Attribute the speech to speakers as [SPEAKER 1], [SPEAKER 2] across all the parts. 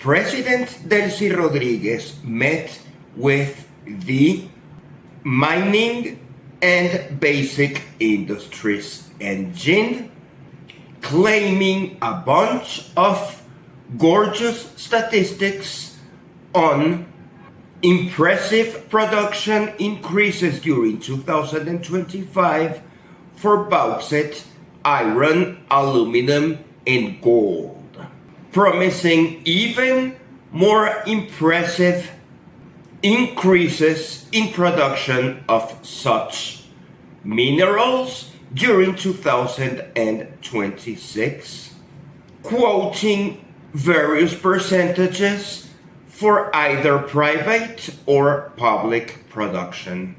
[SPEAKER 1] President Delcy Rodríguez met with the mining and basic industries engine, claiming a bunch of gorgeous statistics on impressive production increases during 2025 for bauxite, iron, aluminum, and gold, promising even more impressive increases in production of such minerals during 2026, quoting various percentages for either private or public production.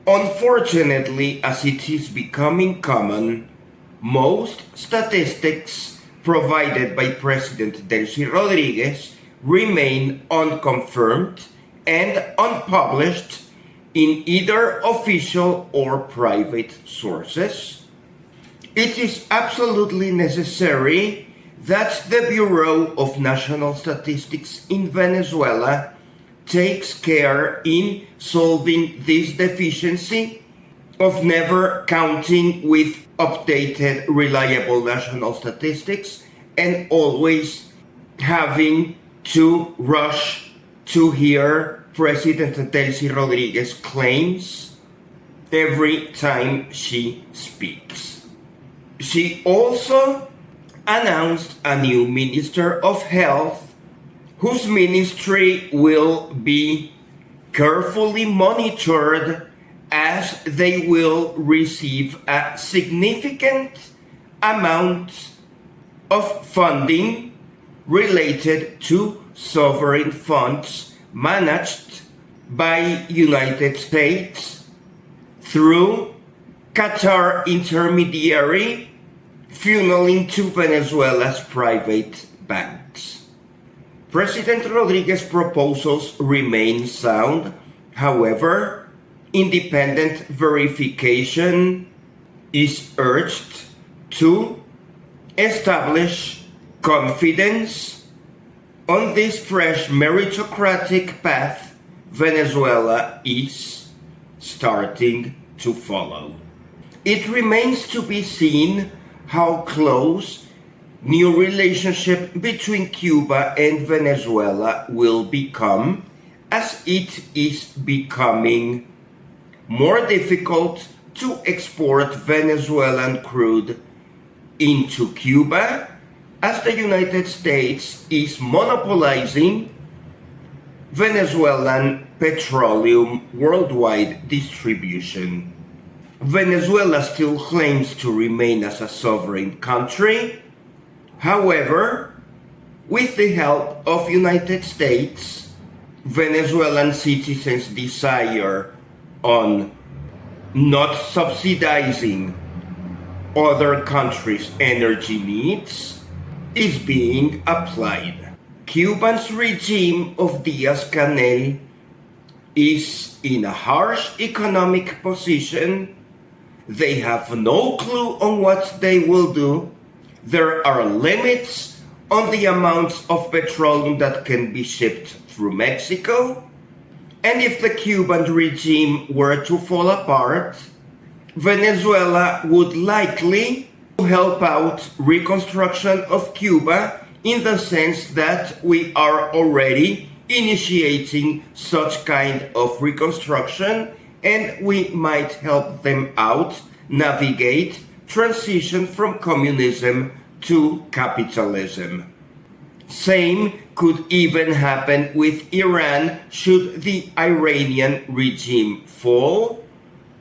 [SPEAKER 1] Unfortunately, as it is becoming common, most statistics provided by President Delcy Rodríguez remain unconfirmed and unpublished in either official or private sources. It is absolutely necessary that the Bureau of National Statistics in Venezuela takes care in solving this deficiency of never counting with updated, reliable national statistics and always having to rush to hear President Delcy Rodríguez claims every time she speaks. She also announced a new Minister of Health whose ministry will be carefully monitored as they will receive a significant amount of funding related to sovereign funds managed by United States through Qatar intermediary funneling to Venezuela's private banks. President Rodríguez's proposals remain sound. However, independent verification is urged to establish confidence on this fresh meritocratic path Venezuela is starting to follow. It remains to be seen how close new relationship between Cuba and Venezuela will become, as it is becoming more difficult to export Venezuelan crude into Cuba, as the United States is monopolizing Venezuelan petroleum worldwide distribution. Venezuela still claims to remain as a sovereign country. However, with the help of United States, Venezuelan citizens' desire on not subsidizing other countries' energy needs is being applied. Cuba's regime of Díaz-Canel is in a harsh economic position. They have no clue on what they will do. There are limits on the amounts of petroleum that can be shipped through Mexico. And if the Cuban regime were to fall apart, Venezuela would likely help out reconstruction of Cuba, in the sense that we are already initiating such kind of reconstruction, and we might help them out navigate transition from communism to capitalism. Same could even happen with Iran should the Iranian regime fall,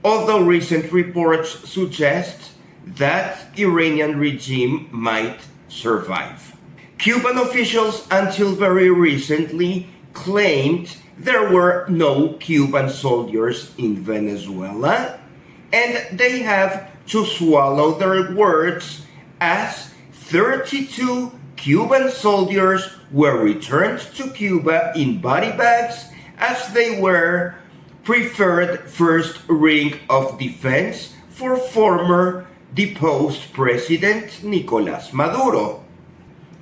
[SPEAKER 1] although recent reports suggest that Iranian regime might survive. Cuban officials until very recently claimed there were no Cuban soldiers in Venezuela, and they have to swallow their words, as 32 Cuban soldiers were returned to Cuba in body bags, as they were preferred first ring of defense for former deposed President Nicolás Maduro.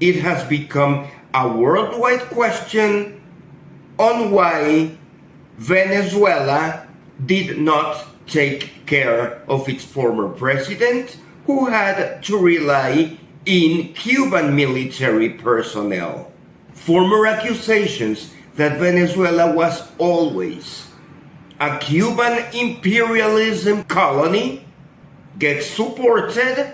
[SPEAKER 1] It has become a worldwide question on why Venezuela did not take care of its former president, who had to rely in Cuban military personnel. Former accusations that Venezuela was always a Cuban imperialism colony get supported,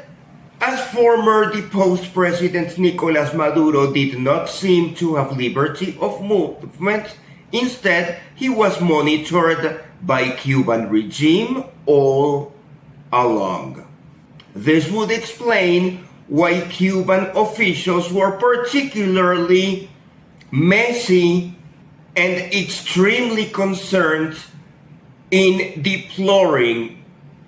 [SPEAKER 1] as former deposed President Nicolás Maduro did not seem to have liberty of movement. Instead, he was monitored by Cuban regime all along. This would explain why Cuban officials were particularly messy and extremely concerned in deploring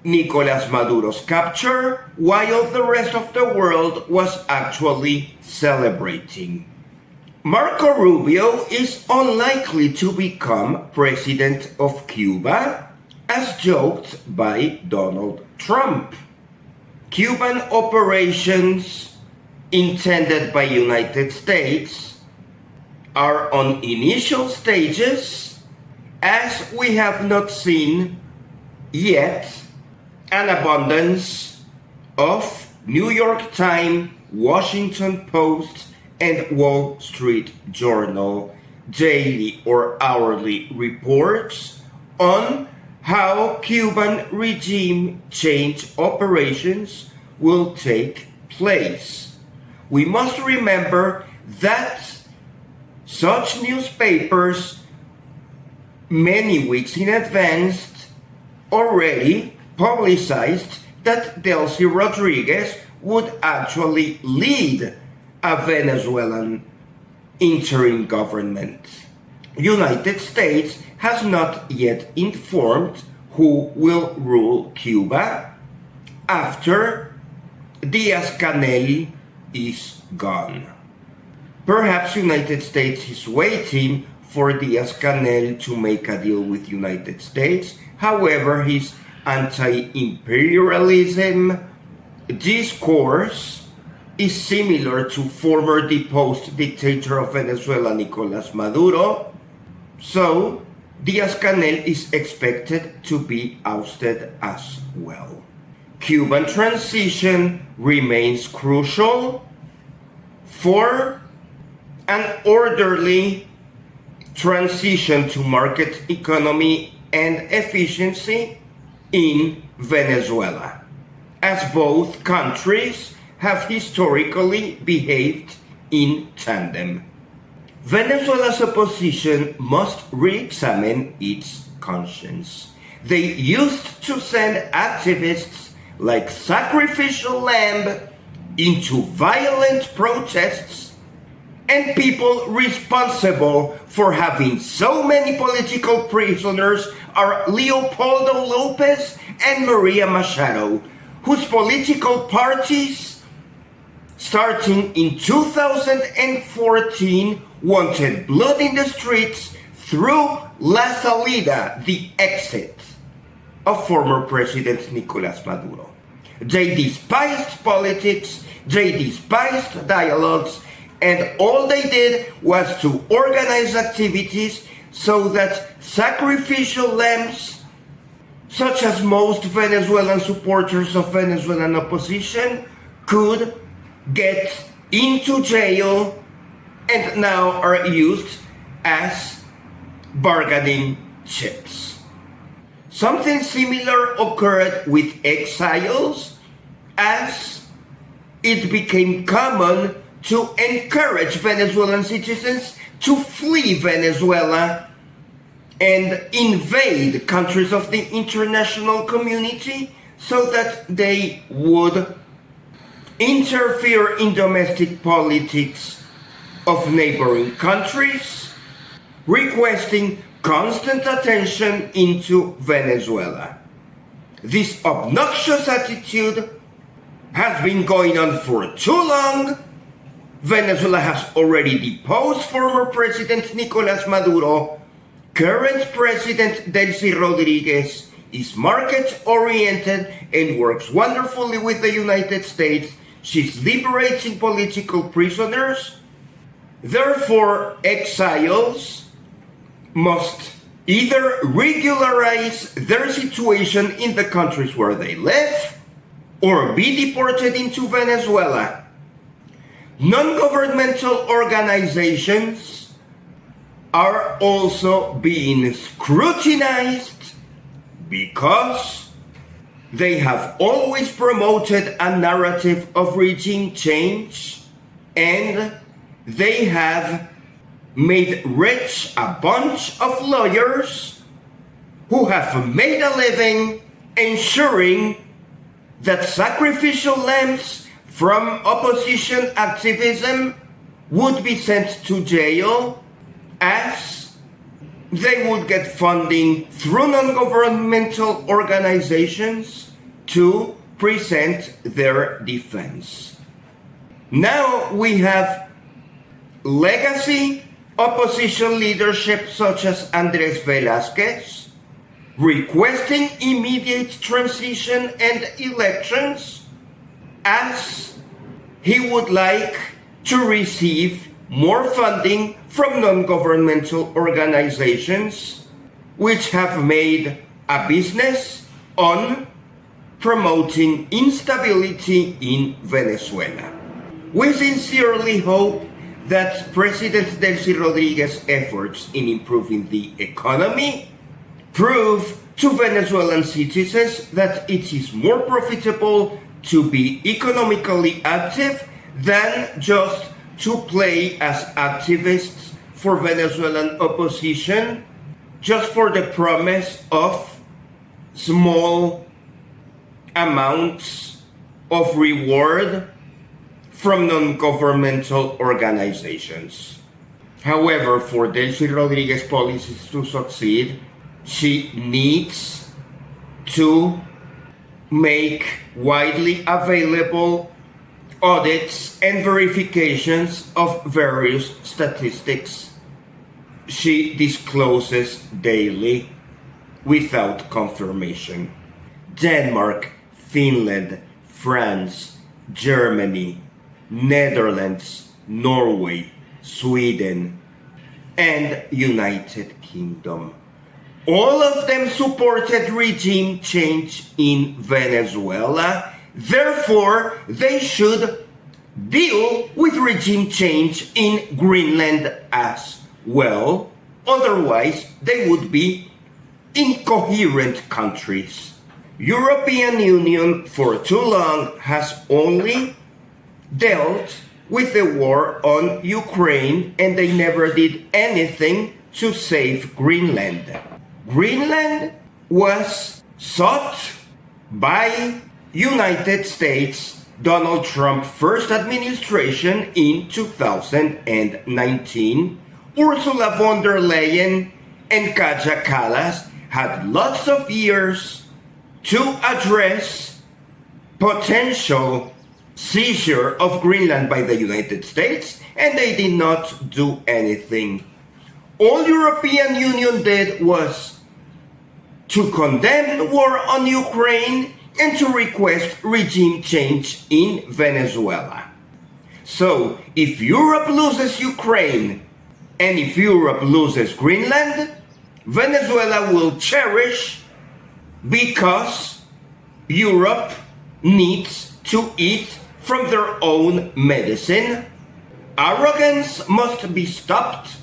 [SPEAKER 1] Nicolás Maduro's capture, while the rest of the world was actually celebrating. Marco Rubio is unlikely to become president of Cuba, as joked by Donald Trump. Cuban operations intended by United States are on initial stages, as we have not seen yet an abundance of New York Times, Washington Post, and Wall Street Journal daily or hourly reports on how Cuban regime change operations will take place. We must remember that such newspapers, many weeks in advance, already publicized that Delcy Rodríguez would actually lead a Venezuelan interim government. United States has not yet informed who will rule Cuba after Díaz-Canel is gone. Perhaps United States is waiting for Díaz-Canel to make a deal with United States. However, his anti-imperialism discourse is similar to former deposed dictator of Venezuela, Nicolás Maduro. So, Díaz-Canel is expected to be ousted as well. Cuban transition remains crucial for an orderly transition to market economy and efficiency in Venezuela, as both countries have historically behaved in tandem. Venezuela's opposition must re-examine its conscience. They used to send activists like Sacrificial Lamb into violent protests, and people responsible for having so many political prisoners are Leopoldo Lopez and Maria Machado, whose political parties, starting in 2014, wanted blood in the streets through La Salida, the exit of former President Nicolás Maduro. They despised politics, they despised dialogues, and all they did was to organize activities so that sacrificial lambs, such as most Venezuelan supporters of Venezuelan opposition, could get into jail and now are used as bargaining chips. Something similar occurred with exiles, as it became common to encourage Venezuelan citizens to flee Venezuela and invade countries of the international community so that they would interfere in domestic politics of neighboring countries, requesting constant attention into Venezuela. This obnoxious attitude has been going on for too long. Venezuela has already deposed former President Nicolás Maduro. Current President Delcy Rodríguez is market-oriented and works wonderfully with the United States. She's liberating political prisoners, Therefore, exiles must either regularize their situation in the countries where they live or be deported into Venezuela. Non-governmental organizations are also being scrutinized because they have always promoted a narrative of regime change, and they have made rich a bunch of lawyers who have made a living ensuring that sacrificial lambs from opposition activism would be sent to jail, as they would get funding through non-governmental organizations to present their defense. Now we have legacy opposition leadership such as Andrés Velázquez requesting immediate transition and elections, as he would like to receive more funding from non-governmental organizations which have made a business on promoting instability in Venezuela. We sincerely hope that President Delcy Rodríguez's efforts in improving the economy prove to Venezuelan citizens that it is more profitable to be economically active than just to play as activists for Venezuelan opposition just for the promise of small amounts of reward from non-governmental organizations. However, for Delcy Rodríguez policies to succeed, she needs to make widely available audits and verifications of various statistics she discloses daily without confirmation. Denmark, Finland, France, Germany, Netherlands, Norway, Sweden, and United Kingdom. All of them supported regime change in Venezuela. Therefore, they should deal with regime change in Greenland as well. Otherwise, they would be incoherent countries. European Union for too long has only dealt with the war on Ukraine, and they never did anything to save Greenland. Greenland was sought by United States Donald Trump first administration in 2019. Ursula von der Leyen and Kaja Kallas had lots of years to address potential seizure of Greenland by the United States, and they did not do anything. All European Union did was to condemn the war on Ukraine and to request regime change in Venezuela. So, if Europe loses Ukraine and if Europe loses Greenland, Venezuela will cherish, because Europe needs to eat from their own medicine. Arrogance must be stopped.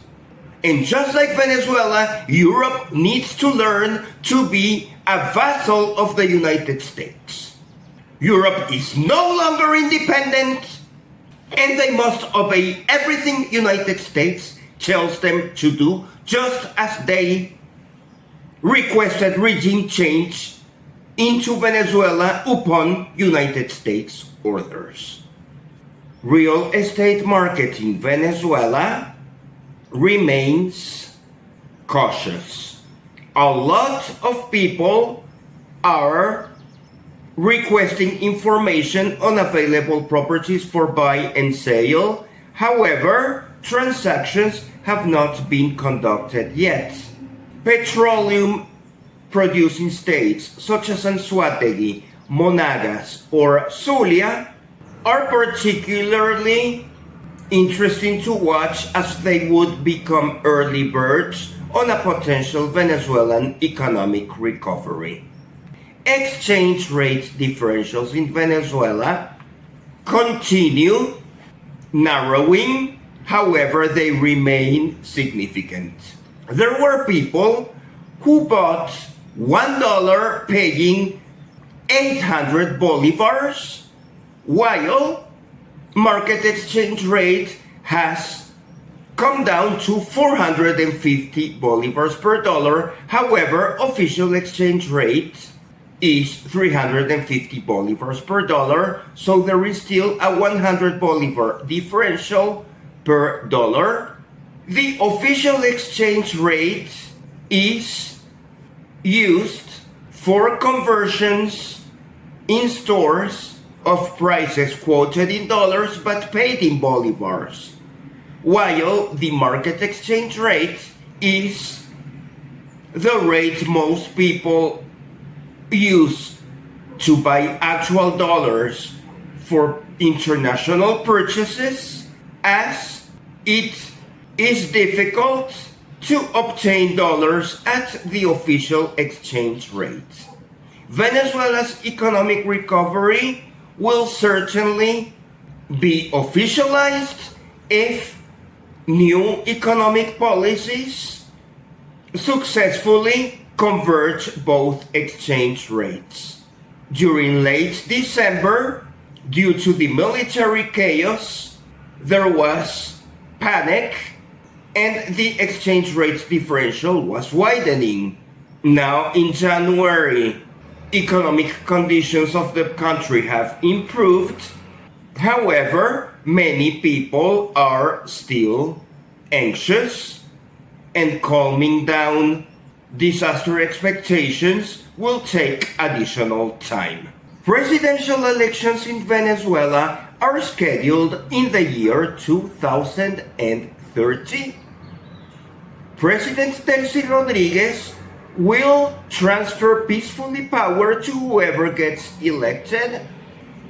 [SPEAKER 1] And just like Venezuela, Europe needs to learn to be a vassal of the United States. Europe is no longer independent, and they must obey everything United States tells them to do, just as they requested regime change into Venezuela upon United States orders. Real estate market in Venezuela remains cautious. A lot of people are requesting information on available properties for buy and sale. However, transactions have not been conducted yet. Petroleum producing states such as Anzoátegui, Monagas, or Zulia are particularly interesting to watch as they would become early birds on a potential Venezuelan economic recovery. Exchange rate differentials in Venezuela continue narrowing, however, they remain significant. There were people who bought $1 paying 800 bolivars, while market exchange rate has come down to 450 bolivars per dollar. However, official exchange rate is 350 bolivars per dollar, so there is still a 100 bolivar differential per dollar. The official exchange rate is used for conversions in stores of prices quoted in dollars but paid in bolivars, while the market exchange rate is the rate most people use to buy actual dollars for international purchases, as it is difficult to obtain dollars at the official exchange rate. Venezuela's economic recovery will certainly be officialized if new economic policies successfully converge both exchange rates. During late December, due to the military chaos, there was panic and the exchange rates differential was widening. Now in January, economic conditions of the country have improved. However, many people are still anxious, and calming down disaster expectations will take additional time. Presidential elections in Venezuela are scheduled in the year 2030. President Delcy Rodríguez will transfer peacefully power to whoever gets elected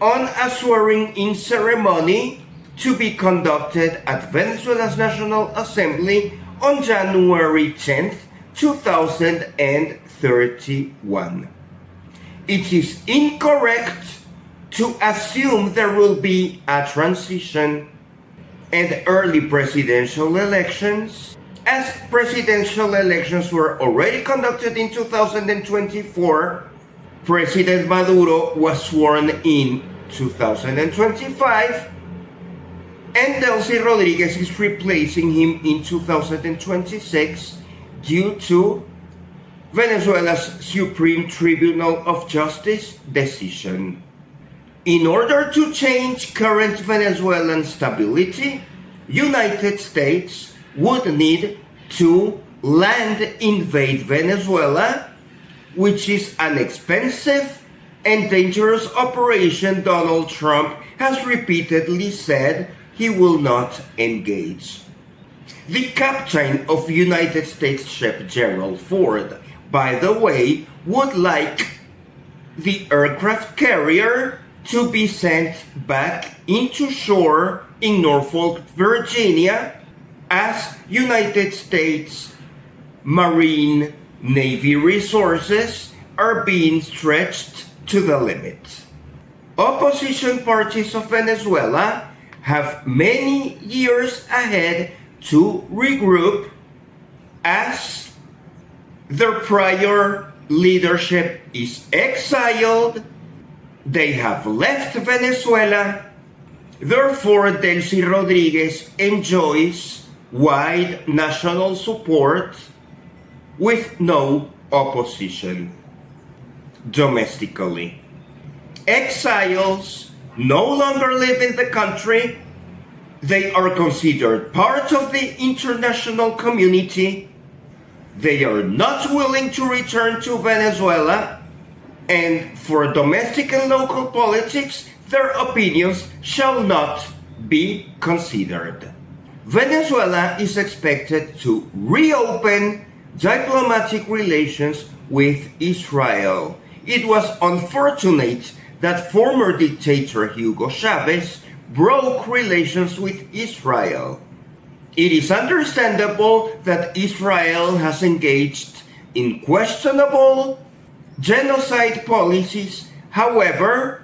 [SPEAKER 1] on a swearing-in ceremony to be conducted at Venezuela's National Assembly on January 10th, 2031. It is incorrect to assume there will be a transition and early presidential elections, as presidential elections were already conducted in 2024. President Maduro was sworn in 2025, and Delcy Rodríguez is replacing him in 2026 due to Venezuela's Supreme Tribunal of Justice decision. In order to change current Venezuelan stability, United States would need to land invade Venezuela, which is an expensive and dangerous operation Donald Trump has repeatedly said he will not engage. The captain of United States ship Gerald Ford, by the way, would like the aircraft carrier to be sent back into shore in Norfolk, Virginia, as United States Marine Navy resources are being stretched to the limit. Opposition parties of Venezuela have many years ahead to regroup, as their prior leadership is exiled. They have left Venezuela. Therefore, Delcy Rodríguez enjoys wide national support with no opposition domestically. Exiles no longer live in the country. They are considered part of the international community. They are not willing to return to Venezuela, and for domestic and local politics, their opinions shall not be considered. Venezuela is expected to reopen diplomatic relations with Israel. It was unfortunate that former dictator Hugo Chavez broke relations with Israel. It is understandable that Israel has engaged in questionable genocide policies. However,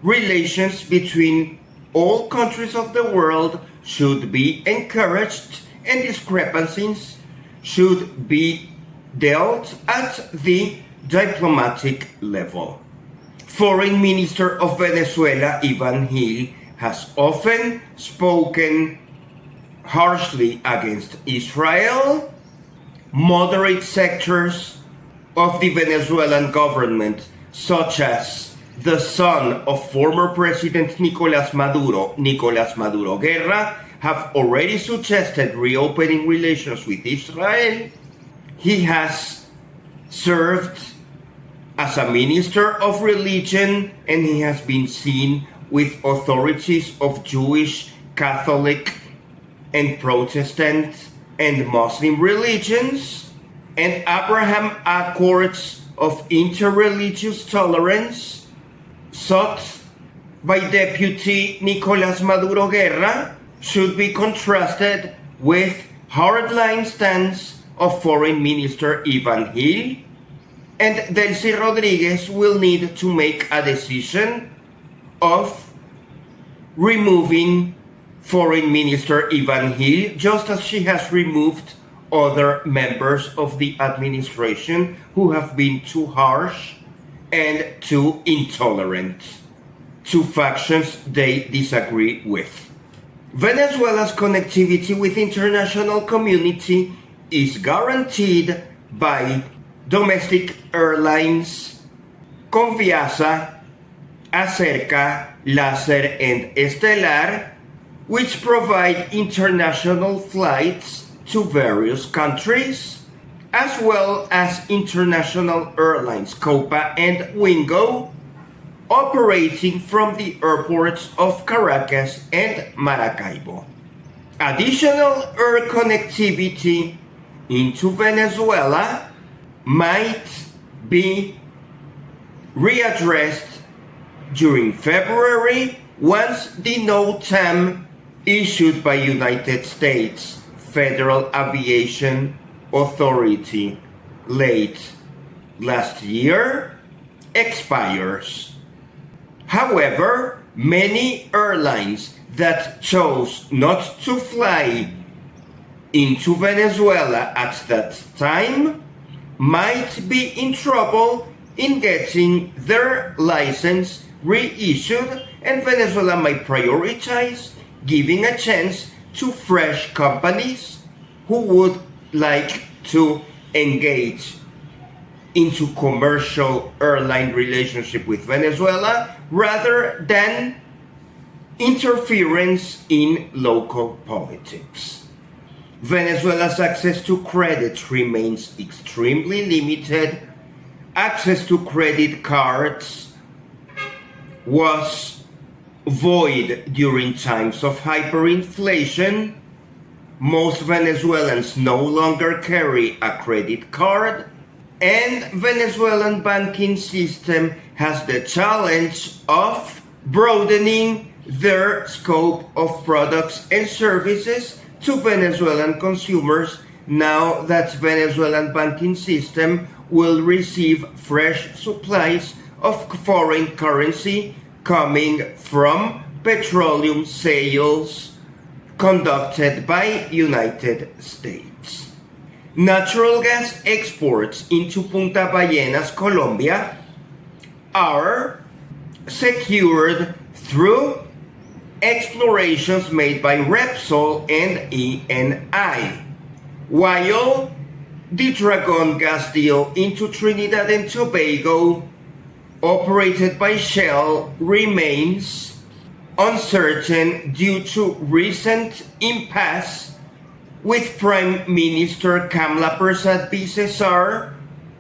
[SPEAKER 1] relations between all countries of the world should be encouraged and discrepancies should be dealt at the diplomatic level. Foreign Minister of Venezuela, Iván Gil, has often spoken harshly against Israel. Moderate sectors of the Venezuelan government, such as the son of former President Nicolás Maduro Guerra, have already suggested reopening relations with Israel. He has served as a minister of religion, and he has been seen with authorities of Jewish, Catholic, and Protestant and Muslim religions, and Abraham Accords of interreligious tolerance sought by Deputy Nicolás Maduro Guerra should be contrasted with hardline stance of Foreign Minister Iván Gil, and Delcy Rodríguez will need to make a decision of removing Foreign Minister Iván Gil, just as she has removed other members of the administration who have been too harsh and too intolerant to factions they disagree with. Venezuela's connectivity with international community is guaranteed by domestic airlines Conviasa, Acerca, Láser, and Estelar, which provide international flights to various countries, as well as international airlines Copa and Wingo, operating from the airports of Caracas and Maracaibo. Additional air connectivity into Venezuela might be readdressed during February once the NOTAM issued by United States Federal Aviation Authority late last year expires. However, many airlines that chose not to fly into Venezuela at that time might be in trouble in getting their license reissued, and Venezuela might prioritize giving a chance to fresh companies who would like to engage into commercial airline relationship with Venezuela rather than interference in local politics. Venezuela's access to credit remains extremely limited. Access to credit cards was void during times of hyperinflation. Most Venezuelans no longer carry a credit card, and Venezuelan banking system has the challenge of broadening their scope of products and services to Venezuelan consumers now that Venezuelan banking system will receive fresh supplies of foreign currency coming from petroleum sales conducted by United States. Natural gas exports into Punta Ballenas, Colombia are secured through explorations made by Repsol and ENI, while the Dragon gas deal into Trinidad and Tobago, operated by Shell, remains uncertain due to recent impasse with Prime Minister Kamla Persad-Bissessar,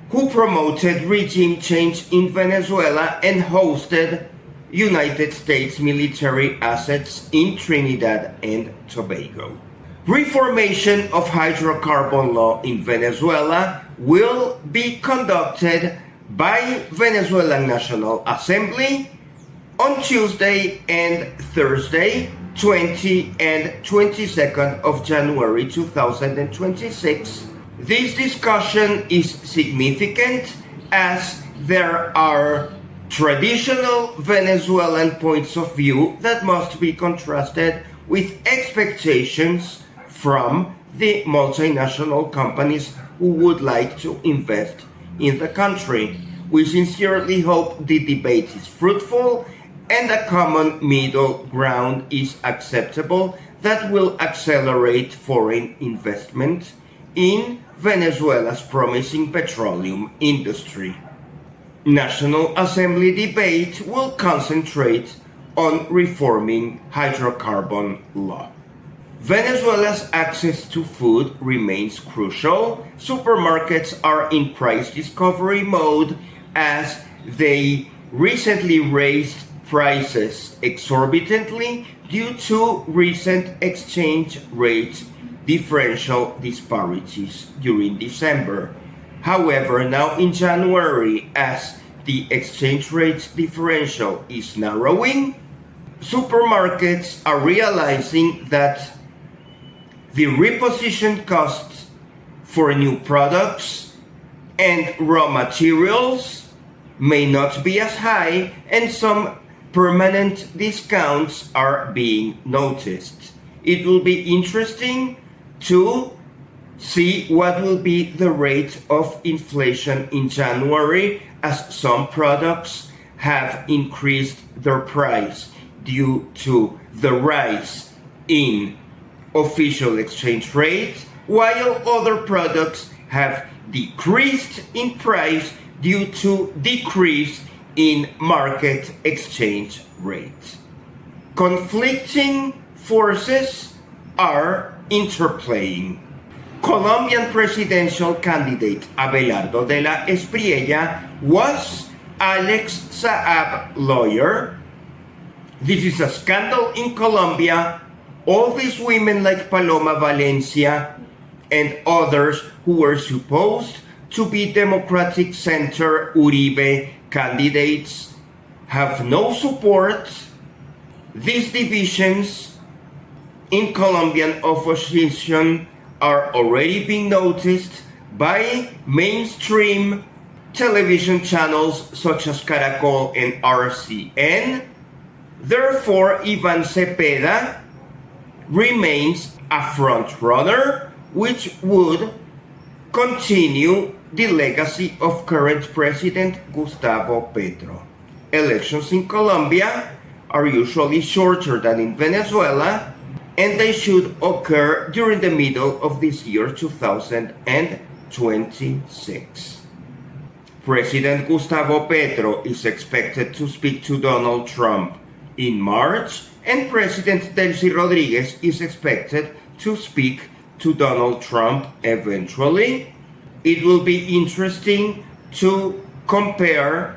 [SPEAKER 1] who promoted regime change in Venezuela and hosted United States military assets in Trinidad and Tobago. Reformation of hydrocarbon law in Venezuela will be conducted by Venezuelan National Assembly On Tuesday and Thursday, 20 and 22nd of January 2026, this discussion is significant as there are traditional Venezuelan points of view that must be contrasted with expectations from the multinational companies who would like to invest in the country. We sincerely hope the debate is fruitful and a common middle ground is acceptable that will accelerate foreign investment in Venezuela's promising petroleum industry. National Assembly debate will concentrate on reforming hydrocarbon law. Venezuela's access to food remains crucial. Supermarkets are in price discovery mode as they recently raised prices exorbitantly due to recent exchange rate differential disparities during December. However, now in January, as the exchange rate differential is narrowing, supermarkets are realizing that the reposition costs for new products and raw materials may not be as high, and some permanent discounts are being noticed. It will be interesting to see what will be the rate of inflation in January, as some products have increased their price due to the rise in official exchange rate, while other products have decreased in price due to decrease in market exchange rate. Conflicting forces are interplaying. Colombian presidential candidate Abelardo de la Espriella was Alex Saab lawyer. This is a scandal in Colombia. All these women like Paloma Valencia and others who were supposed to be Democratic Center Uribe candidates have no support. These divisions in Colombian opposition are already being noticed by mainstream television channels such as Caracol and RCN. Therefore, Ivan Cepeda remains a frontrunner, which would continue the legacy of current President Gustavo Petro. Elections in Colombia are usually shorter than in Venezuela, and they should occur during the middle of this year 2026. President Gustavo Petro is expected to speak to Donald Trump in March, and President Delcy Rodríguez is expected to speak to Donald Trump eventually. It will be interesting to compare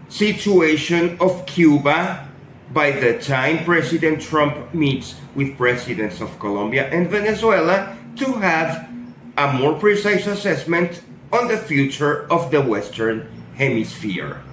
[SPEAKER 1] situation of Cuba by the time President Trump meets with presidents of Colombia and Venezuela to have a more precise assessment on the future of the Western Hemisphere.